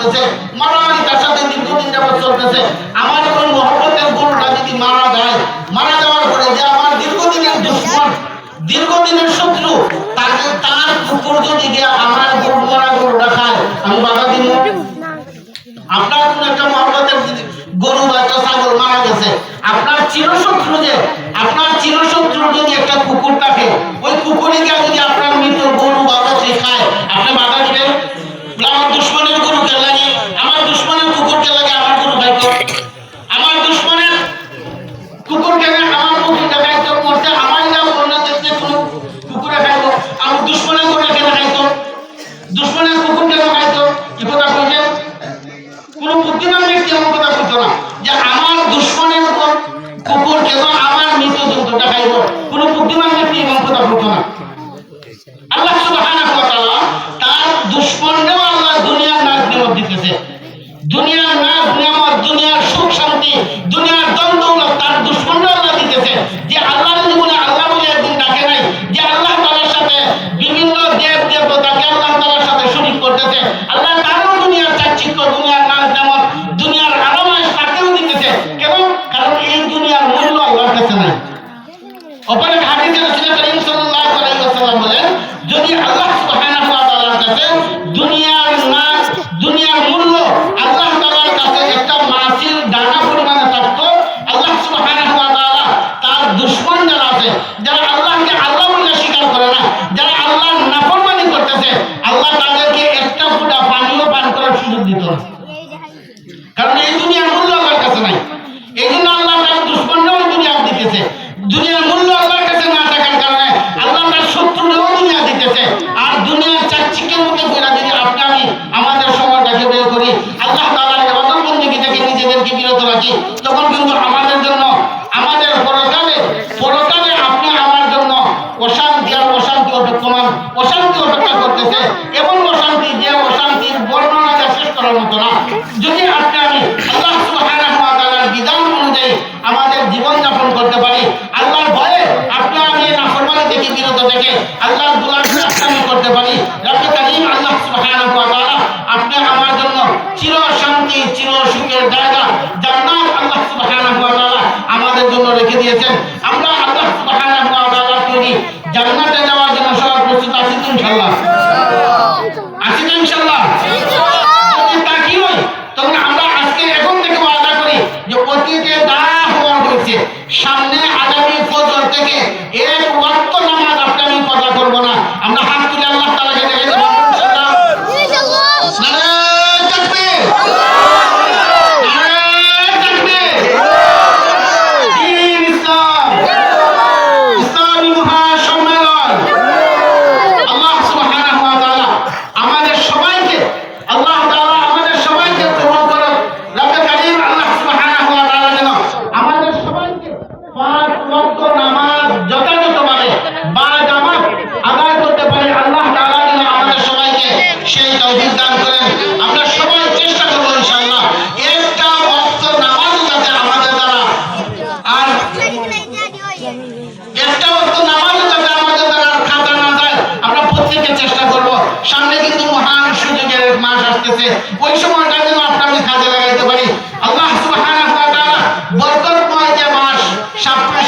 চলতেছে, মারামারি তার সাথে দীর্ঘদিন যাবত চলতেছে। আমার ওই মহব্বতের গরুটা যদি মারা যায়, মারা যাওয়ার পরে যে আমার দীর্ঘদিনের দুশ্মন, দীর্ঘদিনের শত্রু, তাকে তার কুকুর যদি গিয়ে আমার গরু মারা গরুটা খায়, আমি বাধা দিব? আপনার কোন একটা মহব্বতের গরু বা একটা ছাগল মারা গেছে, আপনার চিরশত্রু যে, আপনার চিরশত্রু যদি একটা কুকুর থাকে, ওই কুকুরকে যদি আপনার মৃত গরু বা বাছুর খায়, আপনি বাধা দিবেন? আমার দুশ্মনের গরুকে লাগে, আমার দুশ্মনের কুকুরকে লাগে, আমার গরু খাইতো, আমার দুশ্মনের কুকুরকে আমার কুকুরটা খাইতো, মরতে আমার না অন্য দেখতে কোন কুকুরে খাইতো, আমার দুশ্মনের গরুকে কেন খাইতো, দুশ্মনের কুকুর কেন খাইতো? কি কথা কইছেন? কোন বুদ্ধিমান ব্যক্তি এমন কথা বলতো না যে আমার দুশ্মনের কুকুর কেন আমার মৃত জন্তুটা খাইব। কোন বুদ্ধিমান ব্যক্তি এমন কথা বলতো না। আল্লাহ সুবহানাহু ওয়া তাআলা তার দুশ্মনকেও আল্লাহ দুনিয়ার নাজ নিয়ামত দিতেছে, দুনিয়ার নাজ নিয়ামত, দুনিয়ার সুখ শান্তি, দুনিয়ার ধন দৌলত তার দুশ্মনরা আল্লাহ দিতেছে। যে আল্লাহ জীবনে আল্লাহ বলে একদিন ডাকে নাই, যে আল্লাহ তাআলার সাথে বিভিন্ন দেব দেবতাকে আল্লাহ তাআলার সাথে শরীক করতেছে, আল্লাহ তারও দুনিয়ার চাকচিক্য, দুনিয়ার নাজ নিয়ামত, দুনিয়ার আরামায়েশ তাকেও দিতেছে। কেন? কারণ এই দুনিয়ার মূল্য আল্লাহর কাছে নাই। অপর এক হাদিসে রাসূল করিম সাল্লাল্লাহু আলাইহি ওয়াসাল্লাম বলেন, যদি আল্লাহ সুবহানাহু ওয়া তাআলার কাছে দুনিয়ার নাজ, দুনিয়ার মূল্য আল্লাহ তাআলার কাছে একটা মাছির দানা পরিমাণে থাকতো, আল্লাহ সুবহানাহু ওয়া তাআলা তার দুশমন যারা আছে, যারা আল্লাহকে আল্লাহ বলে স্বীকার করে না, যারা আল্লাহর নাফরমানি করতেছে, আল্লাহ তাদেরকে একটা ফোঁটা পানিও পান করার সুযোগ দিত না। কারণ এই দুনিয়ার মূল্য আল্লাহর কাছে নাই। এই জন্য আল্লাহ তার দুশমনরাও দুনিয়া দিতেছে। দুনিয়ার মূল্য আল্লাহর কাছে না থাকার কারণে আল্লাহ তার শত্রুরাও দুনিয়া দিতেছে। আর দুনিয়ার চাকচিক্যের মধ্যে পড়ে যদি আপনি আমি আমাদের সময়টাকে বের করি, আল্লাহ তাআলার ইবাদত বন্দেগী থেকে নিজেদেরকে বিরত রাখি, তখন কিন্তু আমাদের জন্য, আমাদের পরকালে আপনি আমার জন্য অশান্তি আর অশান্তি অপেক্ষমান, অশান্তি অপেক্ষা করতেছে। এমন অশান্তি যে অশান্তির বর্ণনা শেষ করার মতো না। যদি আপনি আমি আল্লাহ সুবহানাহু ওয়া তাআলার বিধান অনুযায়ী আমাদের জীবন যাপন করতে পারি, আল্লাহর ভয়ে আপনি আমি নাফরমানি থেকে বিরত থেকে আল্লাহর গোলামি আস্তানি করতে পারি, রব্বুল কারীম আল্লাহ সুবহানাহু ওয়া তাআলা আপনি আমার জন্য চির শান্তি, চির সুখের জায়গা জান্নাত আল্লাহ সুবহানাহু ওয়া তাআলা আমাদের জন্য রেখে দিয়েছেন। আমরা আল্লাহ সুবহানাহু ওয়া তাআলার তৈরি জান্নাতে যাওয়ার জন্য সবাই প্রস্তুত আছি তো ইনশাআল্লাহ? আছি তো ইনশাআল্লাহ? যদি তা কি হয়, তখন আমরা আজকে এখন থেকে ওয়াদা করি যে অতীতে যা হওয়ার হয়েছে, সামনে আগামী ফজর থেকে এক ওয়াক্ত নামাজ আপনি আমি কথা করব না। আমরা হাত তুলে আল্লাহ তাআলাকে দেখে দেব ইনশাআল্লাহ। নারে তাকবীর, নারে তাকবীর, দ্বীন ইসলাম, ইসলামী মহাসম্মেলন। আল্লাহ সুবহানাহু ওয়া তাআলা আমাদের সবাইকে, আল্লাহ তাআলা আমাদের সবাইকে কবুল করুন। রব্বুল কারীম আল্লাহ সুবহানাহু ওয়া তাআলা যেন আমাদের সবাইকে পাঁচ ওয়াক্ত নামাজ যথাযথভাবে বা জামাত আদায় করতে পারি। আল্লাহ তাআলা যেন আমাদের সবাইকে সেই তৌফিক দান করেন। আমরা সবাই চেষ্টা করব ইনশাআল্লাহ একটা ওয়াক্ত নামাজ যাতে আমাদের দ্বারা, আর একটা ওয়াক্ত নামাজ যাতে আমাদের দ্বারা খাতা না যায়, আমরা প্রত্যেকে চেষ্টা করব। সামনে কিন্তু মহান সুযোগের মাস আসতেছে, ওই সময়টা যেন আপনাকে কাজে লাগাইতে পারি। আল্লাহ সুবহানাহু ওয়া তাআলা বরকতময় যে মাস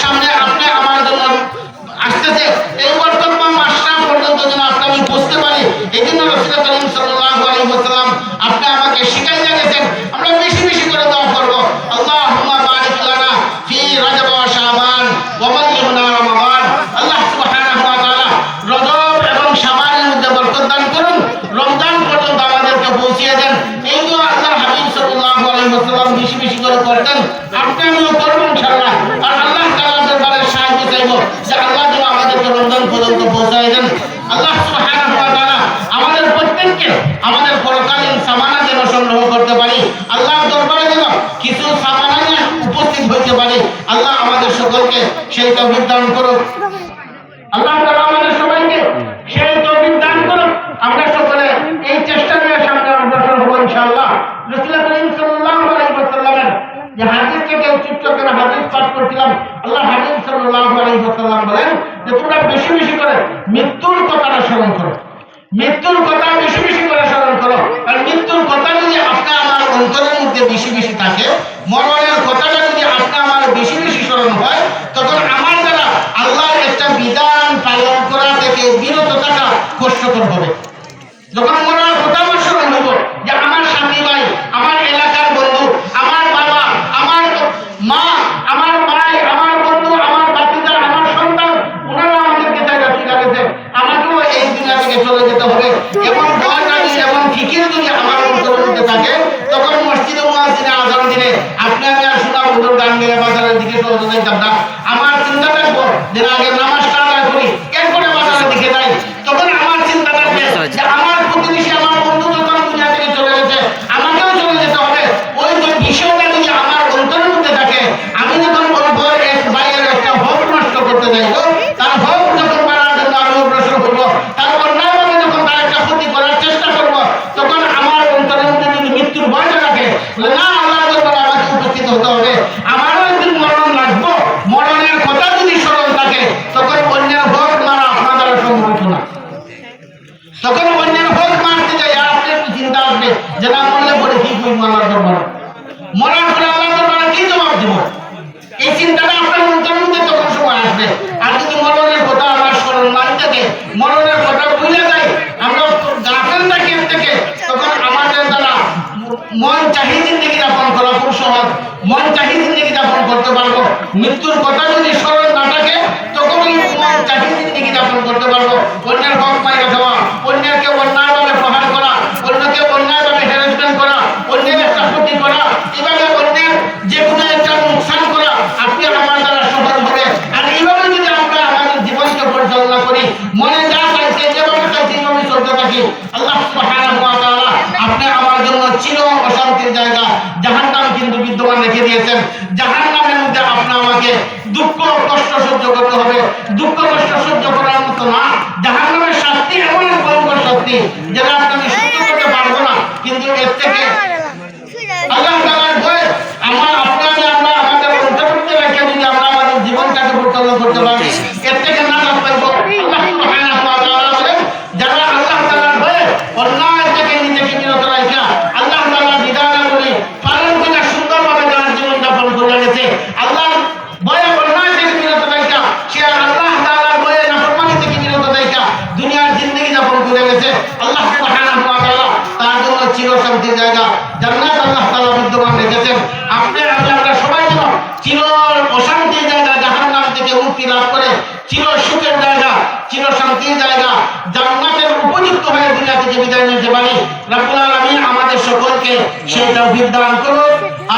সামনে আপনি আমার জন্য আসতেছে, এই বরকতময় মাসটা পর্যন্ত যেন আপনি বুঝতে পারি। এই জন্য রাসূল করিম সাল্লাল্লাহু আলাইহি ওয়াসাল্লাম আপনি আমাকে শিখাইয়া গেছেন, আমরা বেশি বেশি করে দোয়া করব। আল্লাহুম্মা বারিক লানা ফি রজব ওয়া শাবান ওয়া বাল্লিগনা রমাদান। আল্লাহ সুবহানাহু ওয়া তাআলা রজব এবং শাবানের মধ্যে বরকত দান করুন, রমজান পর্যন্ত আমাদেরকে পৌঁছিয়ে দেন। এই দোয়া আল্লাহর হাবিব সাল্লাল্লাহু আলাইহি ওয়াসাল্লাম বেশি বেশি করে করতেন, আপনি আমিও করব ইনশাআল্লাহ। আর আল্লাহ তাআলার দরবারে সাহায্য চাইব যে আল্লাহ যেন আমাদেরকে রমজান পর্যন্ত পৌঁছায় দেন। আল্লাহ সুবহানাহু ওয়া তাআলা আমাদের প্রত্যেককে আমাদের পরকালীন সামানা যেন সংগ্রহ করতে পারি, আল্লাহর দরবারে যেন কিছু সামানা নিয়ে উপস্থিত হইতে পারি। আল্লাহ আমাদের সকলকে সেই তৌফিক দান করুন। আল্লাহ তাআলা আমাদের সবাইকে সেই তৌফিক দান করুন। আমরা সকলে এই চেষ্টা নিয়ে সামনে অগ্রসর হব ইনশাআল্লাহ। রাসূল করিম সাল্লাল্লাহু আলাইহি ওয়াসাল্লামের যে হাদিস থেকে উচ্চিত করে হাদিস পাঠ করছিলাম, আল্লাহ হাবিব সাল্লাল্লাহু আলাইহি ওয়াসাল্লাম বলেন যে তোমরা বেশি বেশি করে মৃত্যুর কথাটা স্মরণ করো। মৃত্যুর কথা বেশি বেশি করে স্মরণ করো। আর মৃত্যুর কথা যদি আপনি আমার অন্তরের মধ্যে বেশি বেশি থাকে, মরণের কথাটা যদি আপনি আমার বেশি বেশি স্মরণ হয়, তখন আমার দ্বারা আল্লাহর একটা বিধান পালন করা থেকে বিরত থাকা কষ্টকর হবে। যখন মরার কথা আমার স্মরণ হইব যে আমার স্বামী ভাই, আমার এলাকার বন্ধু, আমার বাবা, আমার মা, আমার ভাই, আমার বন্ধু, আমার বাচ্চা, আমার সন্তান, ওনারা আমাদেরকে জায়গা চলে গেছে, আমাকেও এই দুনিয়া থেকে চলে যেতে হবে, এবং ভয় লাগে এবং ফিকির যদি আমার অন্তরের মধ্যে থাকে, তখন মসজিদে মুয়াজ্জিনে আযান দিলে আপনি আমি আর শোনা হুজুর গান গেয়ে বাজারের দিকে চলে যাইতাম না। আমার চিন্তা থাকবো যে আগে নামাজটা আদায় করি, এরপরে বাজারের দিকে যাই। তখন আমার চিন্তা থাকবে যে আমার প্রতিবেশী, আমার বন্ধু যখন দুনিয়া থেকে চলে গেছে, আমাকেও চলে যেতে হবে। ওই যে বিষয়টা যদি আমার অন্তরের মধ্যে থাকে, আমি যখন ওর এক ভাইয়ের একটা হক নষ্ট করতে যাইব, তার হক যখন মারার জন্য আমি অগ্রসর হইব, তার অন্যায়ভাবে যখন তার একটা ক্ষতি করার চেষ্টা করব, তখন আমার অন্তরের মধ্যে যদি মৃত্যুর ভয়টা থাকে, না আল্লাহ দরবারে আমাকে উপস্থিত হতে হবে, আমারও একদিন মরণ লাগবো, মরণের কথা যদি স্মরণ থাকে, তখন অন্যের হক মারা আপনার দ্বারা সম্ভব না। তখন অন্যের হক মারতে যাই আর আপনার একটু চিন্তা আসবে যে না মরলে পরে কি করবো আল্লাহ দরবারে, মরার পরে আল্লাহ দরবারে কি জবাব দিব, এই চিন্তাটা আপনার অন্তরের মধ্যে তখন সময় আসবে। আর যদি মরণের কথা আমার স্মরণ নাই থাকে, মরণের কথা ভুলে যাই, আমরা গাফেল থাকি এর থেকে, তখন আমাদের দ্বারা মন চাহি জিন্দগি যাপন করা খুব সহজ, মন চাহি জিন্দগি যাপন করতে পারবো। মৃত্যুর কথা যদি স্মরণ না থাকে, তখন ওই মন চাহি জিন্দগি যাপন করতে পারবো। অন্যের হক মাইরা দেওয়া, অন্যকে অন্যায়ভাবে প্রহার করা, অন্যকে অন্যায়ভাবে হ্যারাসমেন্ট করা, অন্যের একটা ক্ষতি করা, এভাবে অন্যের যে কোনো একটা নুকসান করা আপনি আমার দ্বারা সফল হবে। আর এইভাবে যদি আমরা আমাদের জীবনকে পরিচালনা করি, মনে যা চাইছে যেভাবে চাইছে এইভাবে চলতে থাকি, আল্লাহ সুবহানাহু ওয়া তাআলা আপনি আমার জন্য চির অশান্তির জায়গা জাহান্নাম কিন্তু বিদ্যমান রেখে দিয়েছেন। জাহান্নামের মধ্যে আপনি আমাকে দুঃখ কষ্ট সহ্য করতে হবে। দুঃখ কষ্ট সহ্য করার মতো না, জাহান্নামের শাস্তি এমন এক ভয়ঙ্কর শাস্তি যেটা আপনি সহ্য করতে পারবো না। কিন্তু এর থেকে আল্লাহ তাআলার ভয় আমরা আমাদের অন্তর্ভুক্ত রেখে যদি আমরা আমাদের জীবনটাকে পরিচালনা করতে পারি, এর থেকে না পাইব। আল্লাহ সুবহানাহু ওয়া তাআলা বলেন, যারা আল্লাহ তাআলার ভয়ে অন্যায় থেকে নিজেকে বিরত রাখা, আল্লাহ তাআলার বিধানাবলী পালন করে সুন্দরভাবে যারা জীবন যাপন করে গেছে, আল্লাহর ভয়ে অন্যায় থেকে বিরত রাখা, সে আল্লাহ তাআলার ভয়ে নাফরমানি থেকে বিরত রাখা দুনিয়ার জিন্দেগি যাপন করে গেছে, আল্লাহ সুবহানাহু ওয়া তাআলা তার জন্য চির শান্তির জায়গা জান্নাত আল্লাহ তাআলা বিদ্যমান রেখেছেন। আমরা সবাই যেন চির অশান্তির জায়গা জাহান্নাম থেকে মুক্তি লাভ করে চির সুখের জায়গা, চির শান্তির জায়গা, জান্নাতের উপযুক্ত হয়ে দুনিয়া থেকে বিদায় নিতে পারি। রব্বুল আলামিন আমাদের সকলকে সেই তৌফিক দান করুন।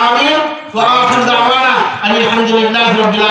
আমিন। ওয়া আখিরু দাওয়ানা আলহামদুলিল্লাহি রাব্বিল আলামিন।